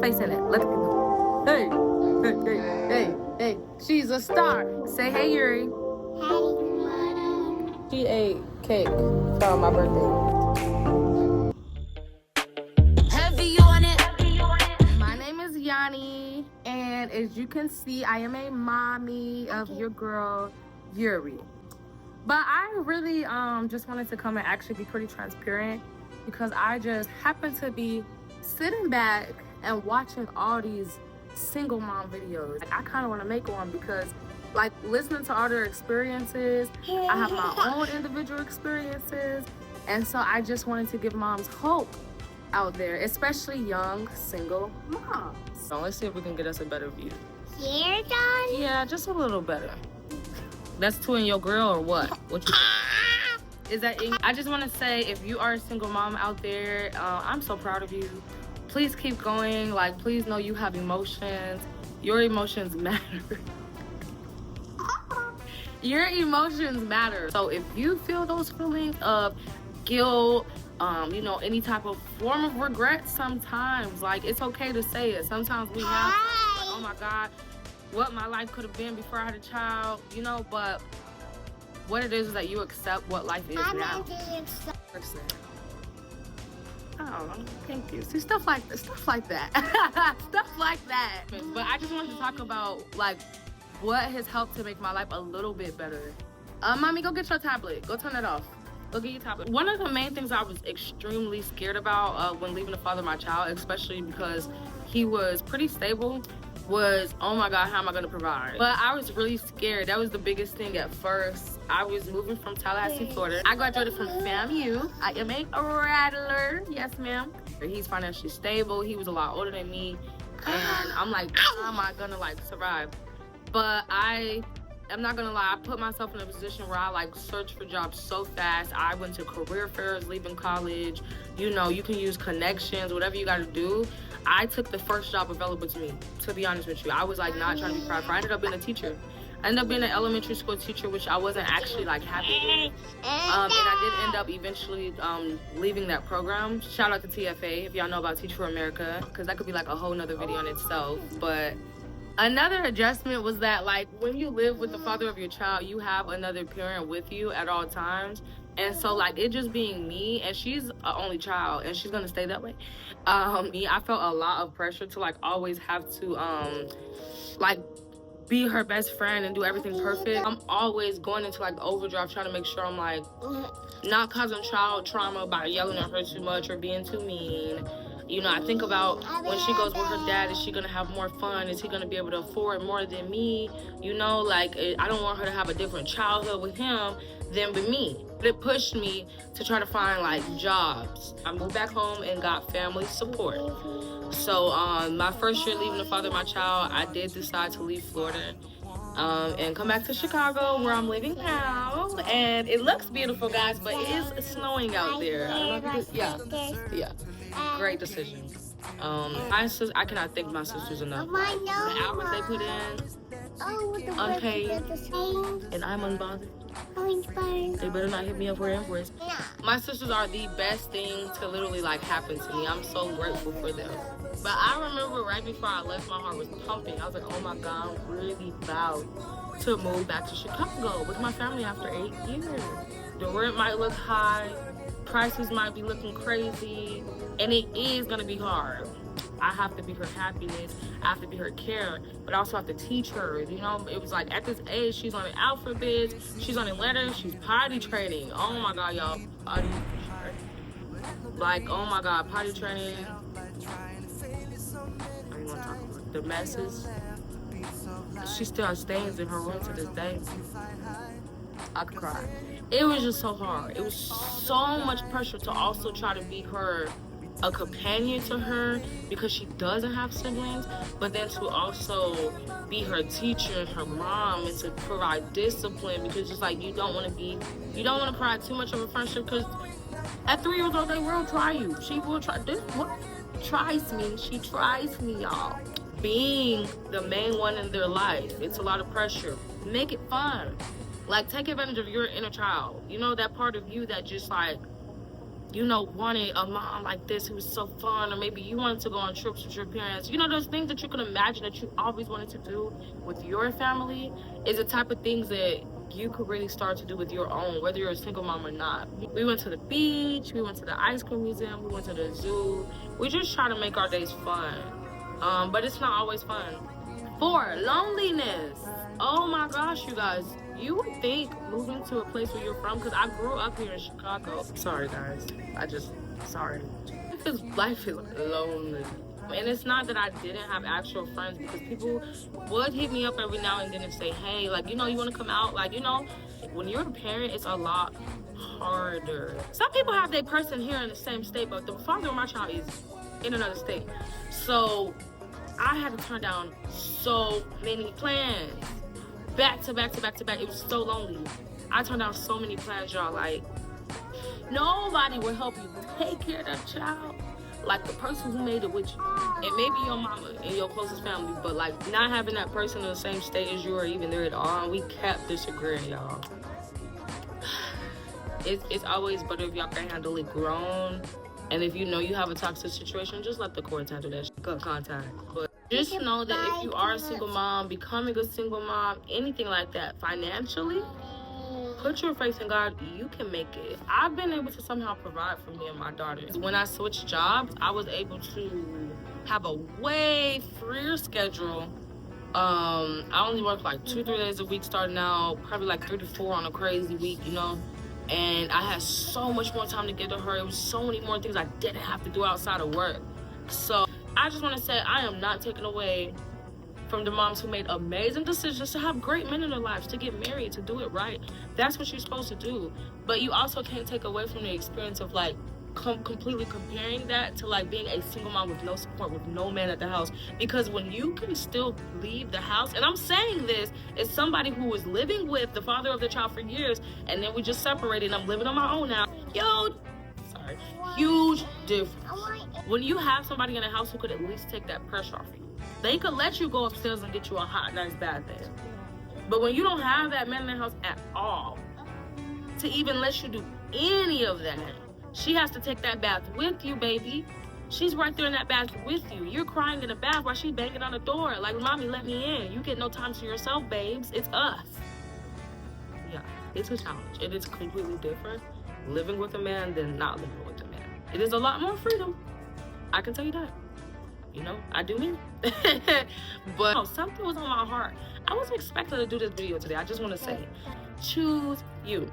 face in it. Look at me. Hey, hey, hey, hey, hey. She's a star. Say hey, Yuri. She ate cake for my birthday. Heavy on it. My name is Yanni, and as you can see, I am a mommy of your girl, Yuri. But I really just wanted to come and actually be pretty transparent because I just happen to be sitting back and watching all these single mom videos. I kind of want to make one because like listening to all their experiences, I have my own individual experiences. And so I just wanted to give moms hope out there, especially young single moms. So let's see if we can get us a better view. Here, John? Yeah, just a little better. That's two in your grill or what? What you is that? I just want to say, if you are a single mom out there, I'm so proud of you. Please keep going. Like, please know you have emotions. Your emotions matter. Your emotions matter. So if you feel those feelings of guilt, you know, any type of form of regret, sometimes, like, it's okay to say it. Sometimes we have, like, oh my God, what my life could have been before I had a child, you know, but what it is that you accept what life is now. Oh, thank you. See, stuff like that. Stuff like that. But I just wanted to talk about, like, what has helped to make my life a little bit better. Mommy, go get your tablet. Go turn it off. Go get your tablet. One of the main things I was extremely scared about when leaving the father of my child, especially because he was pretty stable, was, oh my God, how am I gonna provide? But I was really scared. That was the biggest thing at first. I was moving from Tallahassee, Florida. I graduated from FAMU. I am a rattler, yes ma'am. He's financially stable. He was a lot older than me. And I'm like, how am I gonna like survive? But I'm not gonna lie, I put myself in a position where I like search for jobs so fast. I went to career fairs, leaving college. You know, you can use connections, whatever you gotta do. I took the first job available to me, to be honest with you. I was like not trying to be prideful. I ended up being a teacher. I ended up being an elementary school teacher, which I wasn't actually like happy with. And I did end up eventually leaving that program. Shout out to TFA, if y'all know about Teach for America, because that could be like a whole nother video in itself. But another adjustment was that like when you live with the father of your child, you have another parent with you at all times. And so like it just being me, and she's an only child and she's gonna stay that way. I felt a lot of pressure to like always have to like be her best friend and do everything perfect. I'm always going into like the overdrive trying to make sure I'm like not causing child trauma by yelling at her too much or being too mean. You know, I think about when she goes with her dad, is she gonna have more fun? Is he gonna be able to afford more than me? You know, like I don't want her to have a different childhood with him than with me. But it pushed me to try to find like jobs. I moved back home and got family support. So my first year leaving the father of my child, I did decide to leave Florida and come back to Chicago, where I'm living now. And it looks beautiful, guys, but it is snowing out there. I don't know if you can, yeah. Great decision. I cannot thank my sisters enough. The hours they put in, unpaid, and I'm unbothered. They better not hit me up for invoice. My sisters are the best thing to literally like happen to me. I'm so grateful for them. But I remember right before I left, my heart was pumping. I was like, oh my God, I'm really proud to move back to Chicago with my family after 8 years. The rent might look high, prices might be looking crazy, and it is gonna be hard. I have to be her happiness, I have to be her care, but I also have to teach her. You know, it was like at this age, she's on the alphabet, she's on the letters, she's potty training. Oh my God, y'all, potty training. Like, oh my God, potty training. I don't want to talk about the messes. She still has stains in her room to this day. I could cry. It was just so hard. It was so much pressure to also try to be her, a companion to her, because she doesn't have siblings, but then to also be her teacher and her mom, and to provide discipline, because it's like you don't want to provide too much of a friendship, because at 3 years old they will try you. She will try. This what tries me. She tries me, y'all. Being the main one in their life, it's a lot of pressure. Make it fun. Like, take advantage of your inner child. You know, that part of you that just like you know, wanted a mom like this who was so fun, or maybe you wanted to go on trips with your parents. You know, those things that you can imagine that you always wanted to do with your family is the type of things that you could really start to do with your own, whether you're a single mom or not. We went to the beach, we went to the ice cream museum, we went to the zoo. We just try to make our days fun, but it's not always fun. 4, loneliness. Oh my gosh, you guys. You would think moving to a place where you're from, because I grew up here in Chicago. Sorry, guys. Sorry. Life is lonely. And it's not that I didn't have actual friends, because people would hit me up every now and then and say, hey, like, you know, you want to come out? Like, you know, when you're a parent, it's a lot harder. Some people have their person here in the same state, but the father of my child is in another state. So I had to turn down so many plans. Back to back to back to back. It was so lonely. I turned down so many plans, y'all. Like, nobody will help you take care of that child like the person who made it with you. And maybe your mama and your closest family, but like not having that person in the same state as you or even there at all. We kept disagreeing, y'all. It's always better if y'all can handle it grown. And if you know you have a toxic situation, just let the courts handle that shit. Cut contact. But just know that if you are a single mom, becoming a single mom, anything like that, financially, put your faith in God. You can make it. I've been able to somehow provide for me and my daughters. When I switched jobs, I was able to have a way freer schedule. I only work like 2-3 days a week starting out, probably like 3 to 4 on a crazy week, you know. And I had so much more time to give to her. It was so many more things I didn't have to do outside of work. So I just want to say I am not taking away from the moms who made amazing decisions to have great men in their lives, to get married, to do it right. That's what you're supposed to do. But you also can't take away from the experience of like completely comparing that to like being a single mom with no support, with no man at the house. Because when you can still leave the house, and I'm saying this as somebody who was living with the father of the child for years, and then we just separated and I'm living on my own now. Huge difference. When you have somebody in the house who could at least take that pressure off you, they could let you go upstairs and get you a hot, nice bath there. But when you don't have that man in the house at all, to even let you do any of that, she has to take that bath with you, baby. She's right there in that bath with you. You're crying in the bath while she's banging on the door. Like, mommy, let me in. You get no time to yourself, babes. It's us. Yeah, it's a challenge. It is completely different living with a man than not living with a man. It is a lot more freedom. I can tell you that. You know, I do me. But something was on my heart. I wasn't expecting to do this video today. I just want to say, choose you.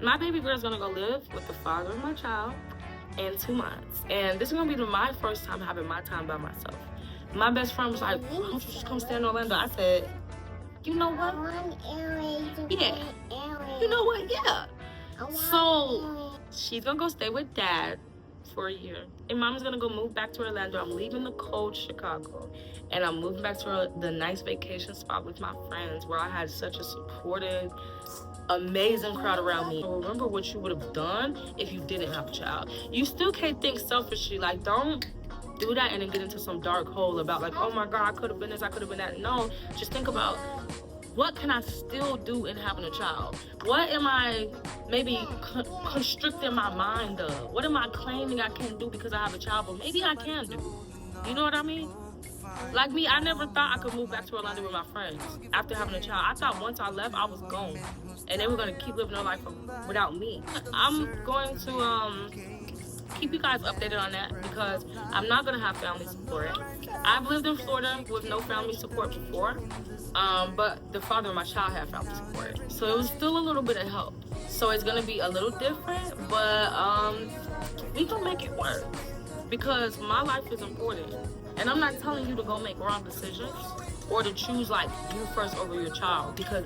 My baby girl is going to go live with the father of my child in 2 months. And this is going to be my first time having my time by myself. My best friend was like, why don't you just come stay in Orlando? I said, you know what? Yeah. You know what? Yeah. So she's going to go stay with dad for a year. And mom's going to go move back to Orlando. I'm leaving the cold Chicago. And I'm moving back to the nice vacation spot with my friends where I had such a supportive, amazing crowd around me. Remember what you would have done if you didn't have a child. You still can't think selfishly. Like, don't do that and then get into some dark hole about like, oh my God, I could have been this, I could have been that. No, just think about, what can I still do in having a child? What am I maybe constricting my mind of? What am I claiming I can't do because I have a child, but maybe I can do? You know what I mean? Like me, I never thought I could move back to Orlando with my friends after having a child. I thought once I left, I was gone. And they were going to keep living their life without me. I'm going to keep you guys updated on that because I'm not going to have family support. I've lived in Florida with no family support before. But the father of my child had family support. So it was still a little bit of help. So it's going to be a little different, but we can make it work because my life is important. And I'm not telling you to go make wrong decisions or to choose like you first over your child, because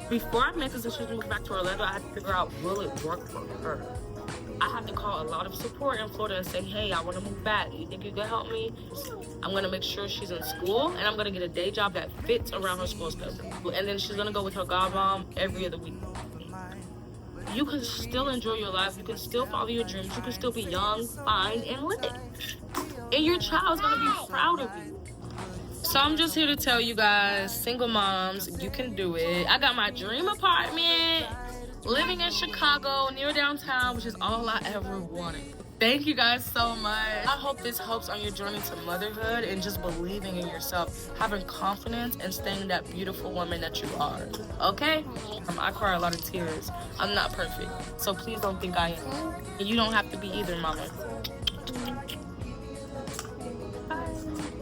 before I made the decision to move back to Orlando, I had to figure out, will it work for her? I had to call a lot of support in Florida and say, hey, I want to move back. You think you can help me? I'm going to make sure she's in school, and I'm going to get a day job that fits around her school schedule. And then she's going to go with her godmom every other week. You can still enjoy your life. You can still follow your dreams. You can still be young, fine, and lit. And your child's going to be proud of you. So I'm just here to tell you guys, single moms, you can do it. I got my dream apartment. living in Chicago, near downtown, which is all I ever wanted. Thank you guys so much. I hope this helps on your journey to motherhood and just believing in yourself, having confidence, and staying that beautiful woman that you are. Okay? I cry a lot of tears. I'm not perfect, so please don't think I am. And you don't have to be either, mama. Bye.